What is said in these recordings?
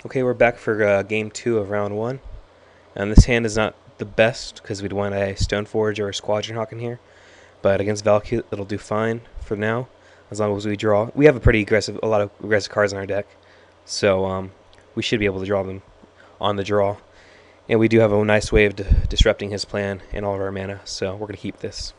Okay, we're back for game 2 of round 1. And this hand is not the best because we'd want a Stoneforge or a Squadron Hawk in here. But against Valkyrie, it'll do fine for now, as long as we draw. We have a lot of aggressive cards in our deck, so we should be able to draw them on the draw. And we do have a nice way of disrupting his plan and all of our mana, so we're going to keep this.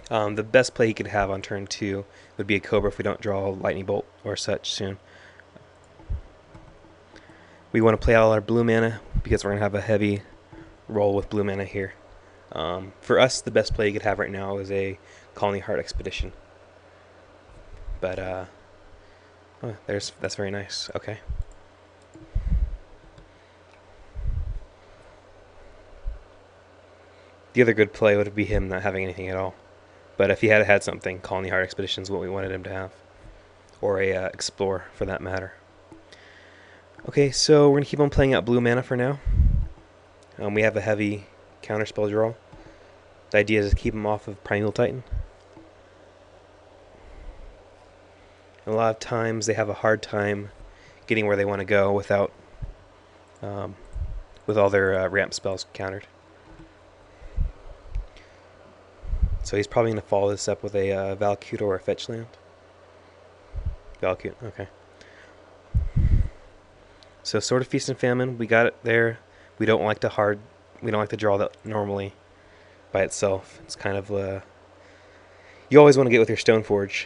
The best play he could have on turn 2 would be a Cobra if we don't draw a Lightning Bolt or such soon. We want to play all our blue mana because we're going to have a heavy roll with blue mana here. For us, the best play you could have right now is a Colony Heart Expedition. But, oh, that's very nice. Okay. The other good play would be him not having anything at all. But if he had had something, Colony Heart Expedition is what we wanted him to have. Or a Explorer, for that matter. Okay, so we're going to keep on playing out blue mana for now. We have a heavy counterspell draw. The idea is to keep him off of Primeval Titan. And a lot of times they have a hard time getting where they want to go without, with all their ramp spells countered. So he's probably going to follow this up with a Valkyrie or a fetch land. Valkyrie, okay. So Sword of Feast and Famine, we got it there. We don't like to draw that normally by itself. It's kind of you always want to get with your Stoneforge,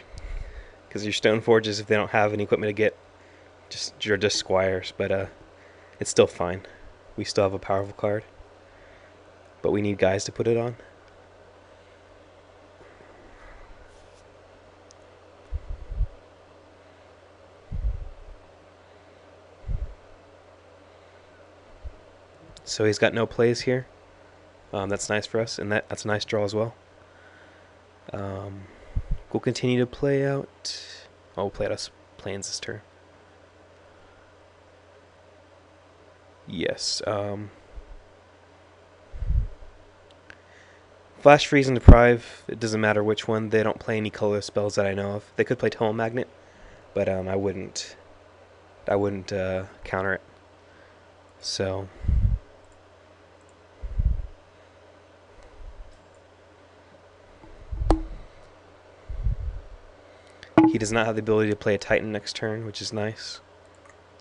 because your Stoneforges, if they don't have any equipment to get, you're just squires. But it's still fine. We still have a powerful card, but we need guys to put it on. So he's got no plays here. That's nice for us, and that's a nice draw as well. We'll continue to play out. Oh, we'll play out us Plains this turn. Yes. Flash, Freeze, and Deprive. It doesn't matter which one. They don't play any color spells that I know of. They could play Tunnel Magnet, but I wouldn't counter it. So. He does not have the ability to play a Titan next turn, which is nice.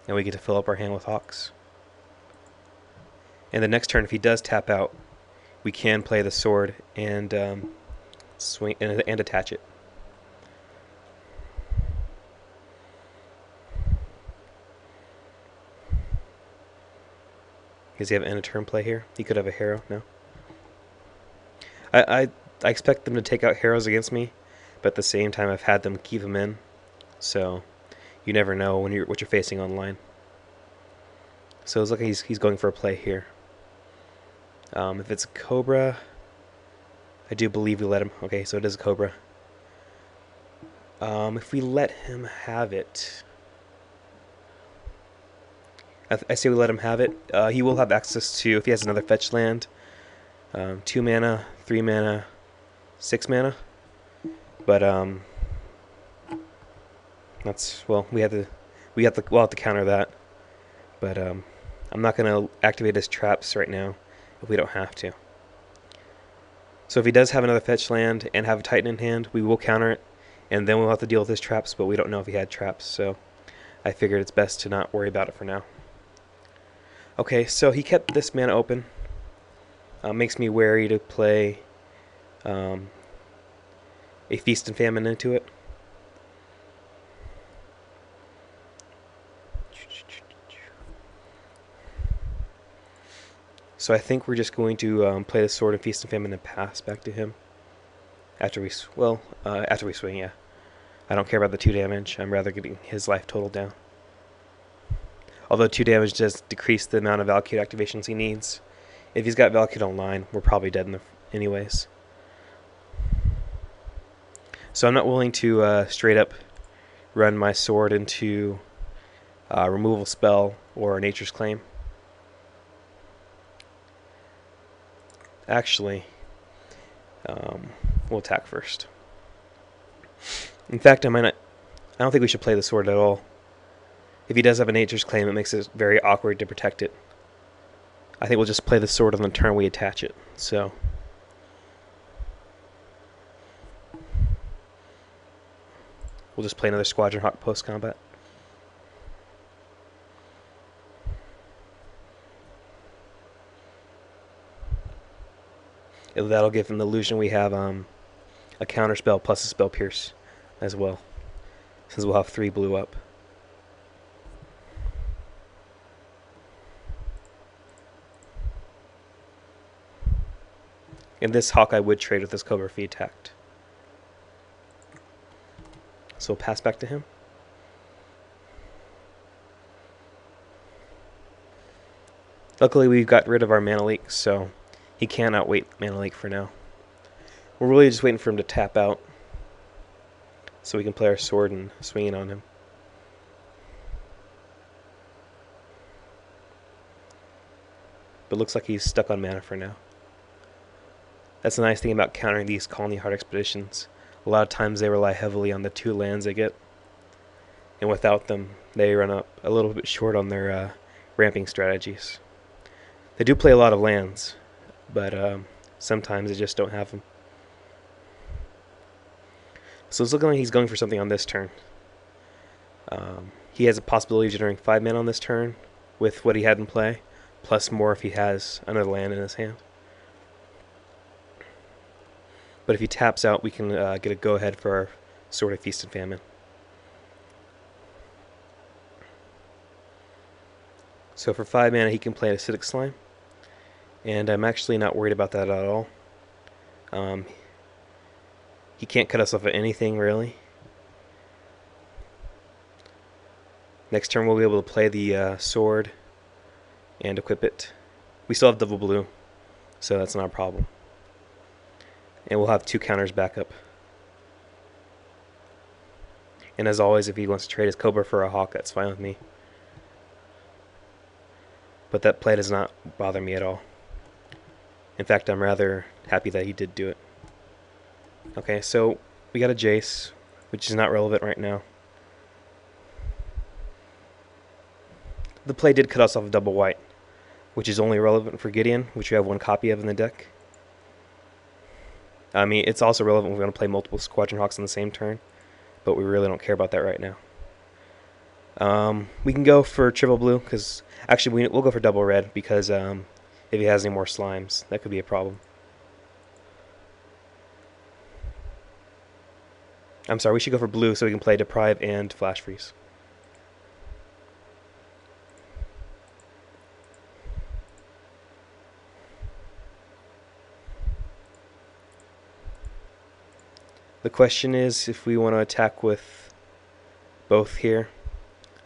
And we get to fill up our hand with Hawks. And the next turn, if he does tap out, we can play the sword and swing and attach it. Does he have end of turn play here? He could have a Harrow. No. I expect them to take out Harrows against me, but at the same time, I've had them keep them in, so you never know what you're facing online. So it's like he's going for a play here. If it's a Cobra, I do believe we let him. Okay, so it is a Cobra. If we let him have it, I say we let him have it. He will have access to, if he has another fetch land, 2 mana, 3 mana, 6 mana. But that's, well, we'll have to counter that. But I'm not going to activate his traps right now if we don't have to. So if he does have another fetch land and have a Titan in hand, we will counter it, and then we'll have to deal with his traps, but we don't know if he had traps, so I figured it's best to not worry about it for now. Okay, so he kept this mana open. Makes me wary to play a Feast and Famine into it. So I think we're just going to play the Sword of Feast and Famine and pass back to him. After we swing, yeah. I don't care about the 2 damage. I'm rather getting his life total down. Although 2 damage does decrease the amount of Valkyrie activations he needs. If he's got Valkyrie online, we're probably dead anyways. So I'm not willing to straight up run my sword into removal spell or Nature's Claim. Actually, we'll attack first. In fact, I don't think we should play the sword at all. If he does have a nature's claim, it makes it very awkward to protect it. I think we'll just play the sword on the turn we attach it. So we'll just play another Squadron Hawk post-combat. That'll give him the illusion we have a counter spell plus a spell pierce as well, since we'll have 3 blue up. And this Hawkeye would trade with this Cobra if he attacked. So we'll pass back to him. Luckily we got rid of our mana leak, so he can't outweight mana leak for now. We're really just waiting for him to tap out so we can play our sword and swing it on him. But looks like he's stuck on mana for now. That's the nice thing about countering these Colony Heart expeditions. A lot of times they rely heavily on the 2 lands they get, and without them they run up a little bit short on their ramping strategies. They do play a lot of lands, but sometimes they just don't have them. So it's looking like he's going for something on this turn. He has a possibility of generating 5 mana on this turn with what he had in play, plus more if he has another land in his hand. But if he taps out, we can get a go-ahead for our Sword of Feast and Famine. So for 5 mana, he can play an Acidic Slime, and I'm actually not worried about that at all. He can't cut us off at anything, really. Next turn, we'll be able to play the sword and equip it. We still have double blue, so that's not a problem. And we'll have 2 counters back up. And as always, if he wants to trade his Cobra for a Hawk, that's fine with me. But that play does not bother me at all. In fact, I'm rather happy that he did do it. Okay, so we got a Jace, which is not relevant right now. The play did cut us off a double white, which is only relevant for Gideon, which we have 1 copy of in the deck. I mean, it's also relevant when we're going to play multiple Squadron Hawks on the same turn, but we really don't care about that right now. We can go for triple blue, because actually we'll go for double red, because if he has any more slimes, that could be a problem. I'm sorry, we should go for blue so we can play Deprive and Flash Freeze. The question is if we want to attack with both here,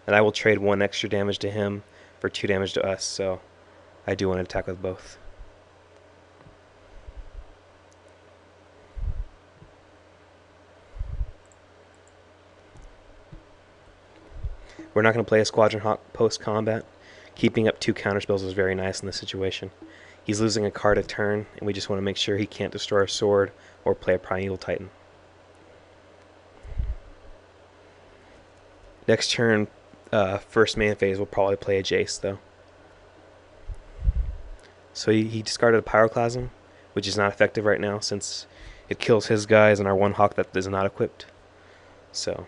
and I will trade 1 extra damage to him for 2 damage to us, so I do want to attack with both. We're not going to play a Squadron Hawk post-combat. Keeping up 2 counterspells is very nice in this situation. He's losing a card a turn, and we just want to make sure he can't destroy our sword or play a Primeval Titan. Next turn, first main phase, we'll probably play a Jace, though. So he discarded a Pyroclasm, which is not effective right now since it kills his guys and our 1 Hawk that is not equipped. So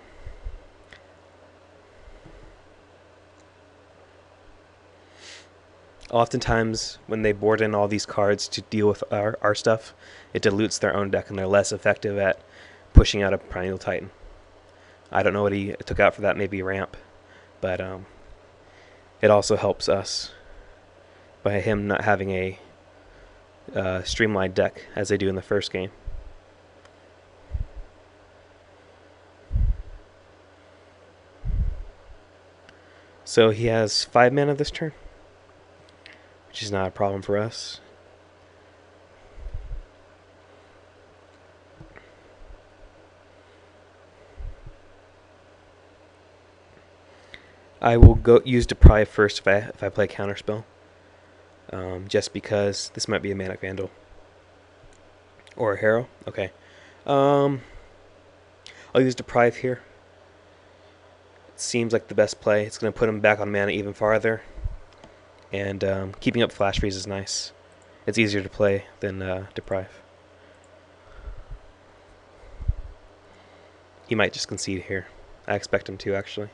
oftentimes when they board in all these cards to deal with our stuff, it dilutes their own deck and they're less effective at pushing out a Primeval Titan. I don't know what he took out for that, maybe ramp, but it also helps us by him not having a streamlined deck as they do in the first game. So he has 5 mana this turn, which is not a problem for us. I will go use Deprive first if I play Counterspell, just because this might be a Manic Vandal. Or a Harrow? Okay. Um, I'll use Deprive here. It seems like the best play. It's going to put him back on mana even farther. And keeping up Flash Freeze is nice. It's easier to play than Deprive. He might just concede here. I expect him to, actually.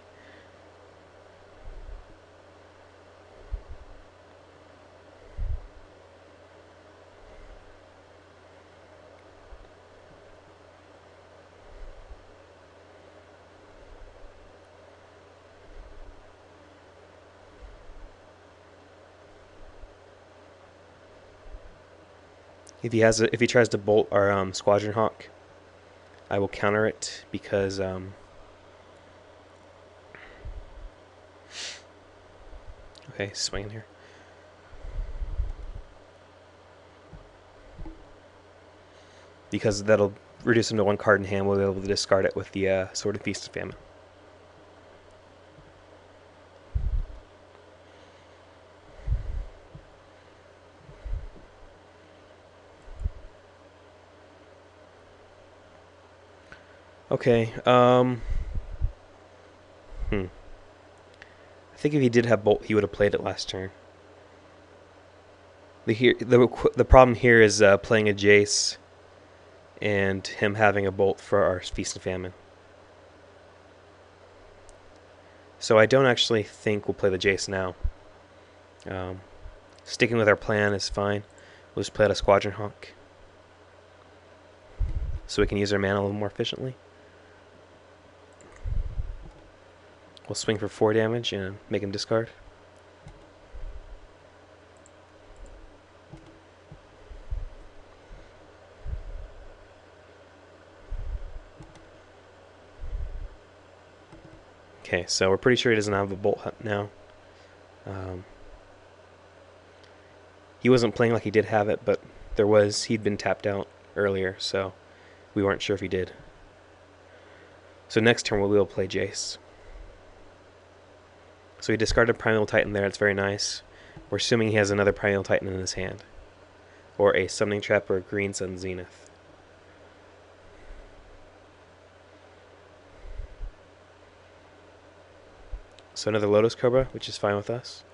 If he tries to bolt our Squadron Hawk, I will counter it because okay, swinging here. Because that'll reduce him to one card in hand, we'll be able to discard it with the Sword of Feast and Famine. Okay, I think if he did have Bolt, he would have played it last turn. The problem here is playing a Jace and him having a Bolt for our Feast and Famine. So I don't actually think we'll play the Jace now. Sticking with our plan is fine. We'll just play out a Squadron Hawk so we can use our mana a little more efficiently. We'll swing for 4 damage and make him discard. Okay, so we're pretty sure he doesn't have a Bolt now. He wasn't playing like he did have it, but he'd been tapped out earlier, so we weren't sure if he did. So next turn we'll play Jace. So he discarded Primeval Titan there, it's very nice. We're assuming he has another Primeval Titan in his hand. Or a Summoning Trap or a Green Sun Zenith. So another Lotus Cobra, which is fine with us.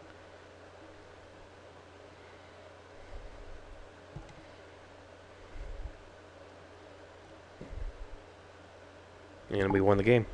And we won the game.